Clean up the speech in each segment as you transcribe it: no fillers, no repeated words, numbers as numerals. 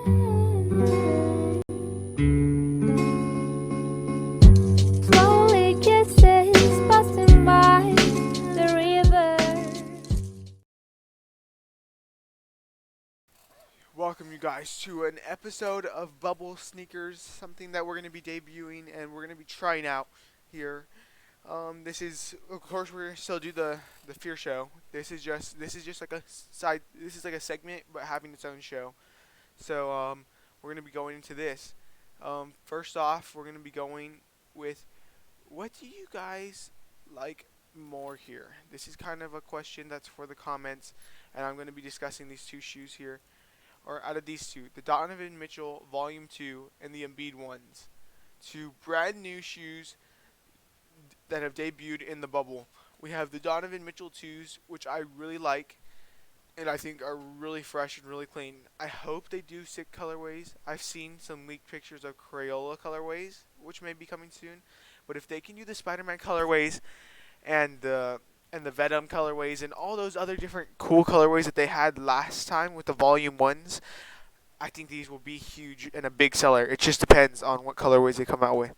Slowly kisses passing by the river. Welcome you guys to an episode of Bubble Sneakers, something that we're going to be debuting and we're going to be trying out here. This is, of course, we're going to still do the Fear Show. This is just like a side. This is like a segment, but having its own show. So we're going to be going into this. First off, we're going to be going with, what do you guys like more here? This is kind of a question that's for the comments, and I'm going to be discussing these two shoes here, or out of these two, the Donovan Mitchell Volume 2 and the Embiid ones. Two brand new shoes that have debuted in the bubble. We have the Donovan Mitchell 2s, which I really like and I think are really fresh and really clean. I hope they do sick colorways. I've seen some leaked pictures of Crayola colorways, which may be coming soon. But if they can do the Spider-Man colorways and the Venom colorways and all those other different cool colorways that they had last time with the Volume 1s, I think these will be huge and a big seller. It just depends on what colorways they come out with.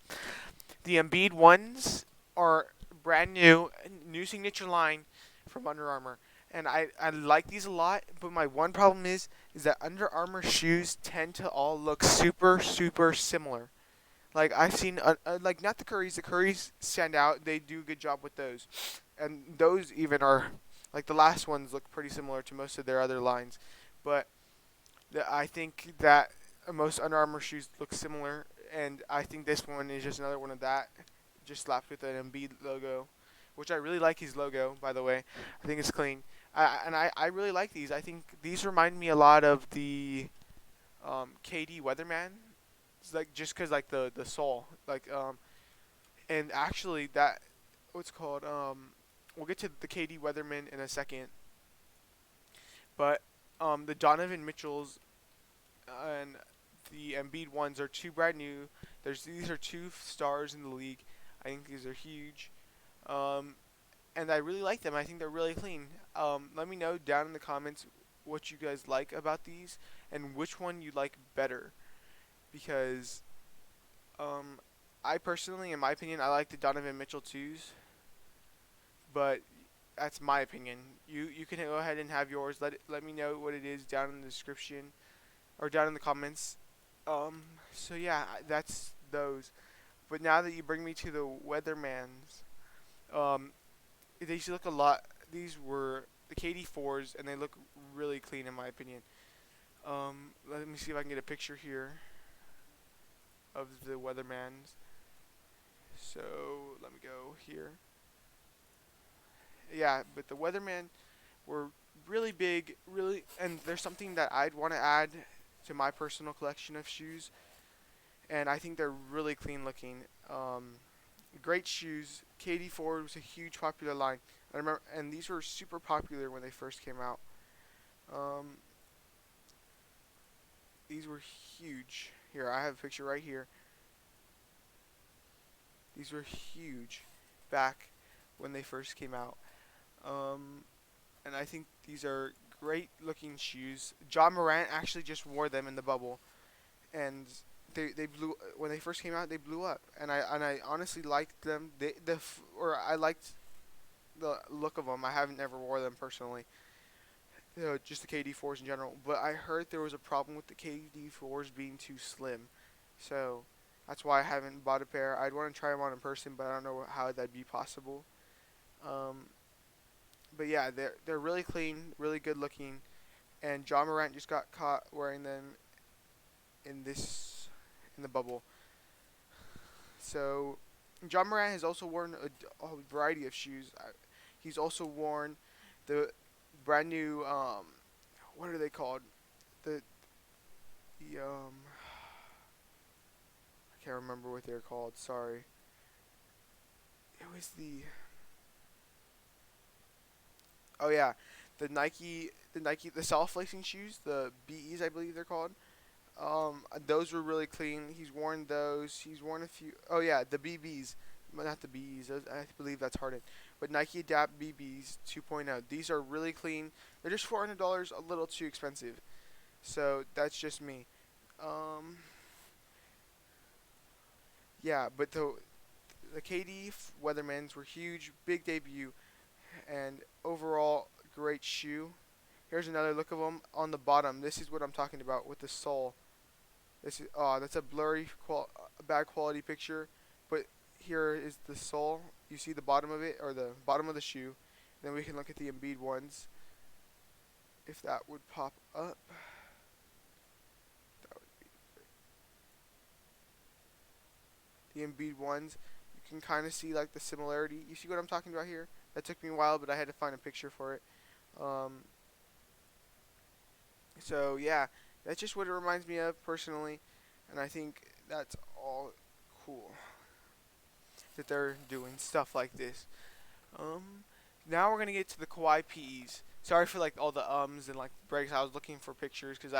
The Embiid ones are brand new signature line from Under Armour. And I like these a lot, but my one problem is that Under Armour shoes tend to all look super similar. Like I've seen, like not the Currys stand out. They do a good job with those, and those even are, like the last ones look pretty similar to most of their other lines, but I think that most Under Armour shoes look similar, and I think this one is just another one of that, just slapped with an Embiid logo, which I really like his logo, by the way. I think it's clean. I really like these. I think these remind me a lot of the KD Weatherman. It's like just 'cause like the sole, like and actually that what's called we'll get to the KD Weatherman in a second, but the Donovan Mitchells and the Embiid ones are two brand new. These are two stars in the league. I think these are huge, and I really like them. I think they're really clean. Let me know down in the comments what you guys like about these and which one you like better, because I personally, in my opinion, I like the Donovan Mitchell 2s, but that's my opinion. You can go ahead and have yours. Let me know what it is down in the description or down in the comments. So yeah, that's those. But now that you bring me to the Weathermans, um, these look a lot. These were the KD4s, and they look really clean in my opinion. Let me see if I can get a picture here of the Weathermans. So let me go here. Yeah, but the Weatherman were really big, really, and there's something that I'd want to add to my personal collection of shoes, and I think they're really clean looking. Great shoes. KD4 was a huge popular line. I remember, and these were super popular when they first came out. Um, these were huge. Here, I have a picture right here. These were huge back when they first came out. Um, and I think these are great looking shoes. John Morant actually just wore them in the bubble, and they blew when they first came out. They blew up, and I honestly liked them. Or I liked the look of them. I haven't ever wore them personally. Just the KD4s in general. But I heard there was a problem with the KD4s being too slim, so that's why I haven't bought a pair. I'd want to try them on in person, but I don't know how that'd be possible. Um, but yeah, they're really clean, really good looking, and John Morant just got caught wearing them in this in the bubble. So John Morant has also worn a variety of shoes. He's also worn the brand new what are they called? The the I can't remember what they're called. Sorry. It was the oh yeah, the soft lacing shoes, the BEs I believe they're called. Those were really clean. He's worn those. He's worn a few. Oh yeah, the BBs, not the BEs. I believe that's Harden. But Nike Adapt BBs 2.0. These are really clean. They're just $400, a little too expensive. So that's just me. Um, yeah, but the KD Weathermans were huge, big debut, and overall great shoe. Here's another look of them on the bottom. This is what I'm talking about with the sole. This is that's a bad quality picture, but here is the sole. You see the bottom of it or the bottom of the shoe. Then we can look at the Embiid ones if that would pop up. That would be the Embiid ones. You can kind of see like the similarity. You see what I'm talking about here? That took me a while, but I had to find a picture for it. Um, so yeah, that's just what it reminds me of personally, and I think that's all cool that they're doing stuff like this. Um, Now we're gonna get to the Kawhi PEs. Sorry for like all the ums and like breaks. I was looking for pictures because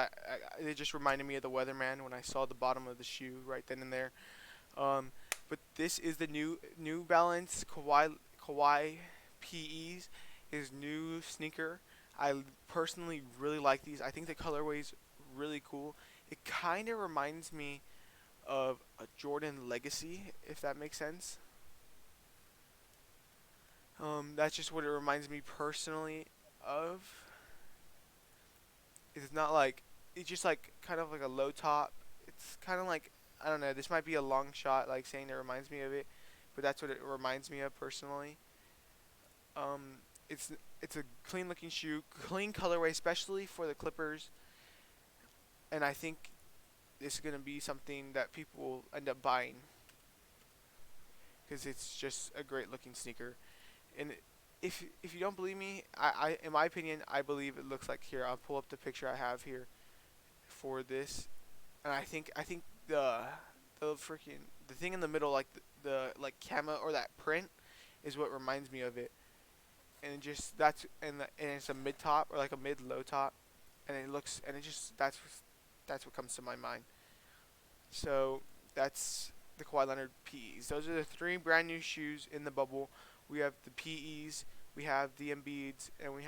it just reminded me of the weatherman when I saw the bottom of the shoe right then and there. Um, but this is the New Balance Kawhi PEs, his new sneaker. Personally really like these. I think the colorway's really cool. It kind of reminds me of a Jordan Legacy, if that makes sense. That's just what it reminds me personally of. It's not like it's just like kind of like a low top. It's kind of like I don't know. This might be a long shot, like saying it reminds me of it, but that's what it reminds me of personally. Um, it's a clean looking shoe, clean colorway, especially for the Clippers, and I think this is gonna be something that people will end up buying because it's just a great looking sneaker. And if you don't believe me, I in my opinion, I believe it looks like here. I'll pull up the picture I have here for this, and I think the freaking the thing in the middle, like the like camo or that print, is what reminds me of it. And it just and it's a mid top or like a mid low top, and it looks and it just that's what comes to my mind. So that's the Kawhi Leonard PEs. Those are the three brand new shoes in the bubble. We have the PEs, we have the Embiids, and we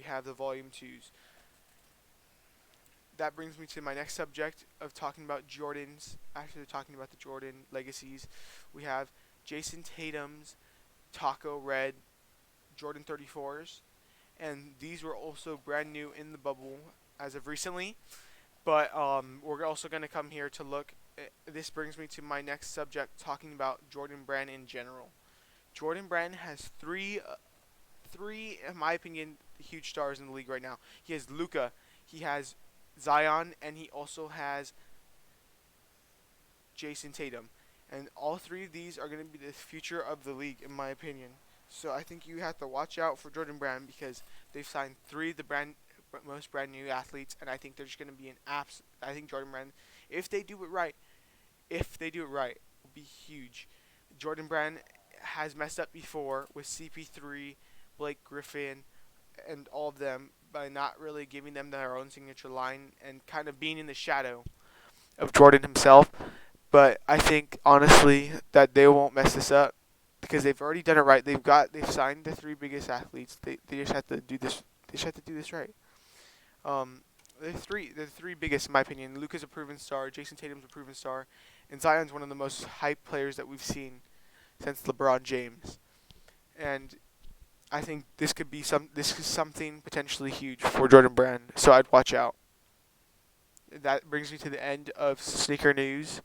have the Volume Twos. That brings me to my next subject of talking about Jordans. After talking about the Jordan legacies, we have Jason Tatum's Taco Red Jordan 34s, and these were also brand new in the bubble as of recently. But we're also going to come here to look. This brings me to my next subject, talking about Jordan Brand in general. Jordan Brand has three, in my opinion, huge stars in the league right now. He has Luca, he has Zion, and he also has Jason Tatum. And all three of these are going to be the future of the league, in my opinion. So I think you have to watch out for Jordan Brand because they've signed three of the most brand new athletes, and I think they're just going to be an apps. I think Jordan Brand, if they do it right, will be huge. Jordan Brand has messed up before with CP3, Blake Griffin, and all of them by not really giving them their own signature line and kind of being in the shadow of Jordan himself. But I think honestly that they won't mess this up because they've already done it right. They've signed the three biggest athletes. They just have to do this. They just have to do this right. Um, the three biggest in my opinion. Luka's a proven star. Jason Tatum's a proven star, and Zion's one of the most hyped players that we've seen since LeBron James. And I think this is something potentially huge for Jordan Brand. So I'd watch out. That brings me to the end of sneaker news.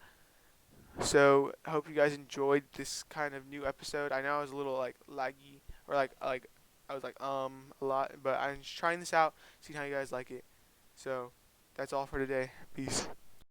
So I hope you guys enjoyed this kind of new episode. I know I was a little like laggy or like I was like a lot, but I'm just trying this out, seeing how you guys like it. So that's all for today. Peace.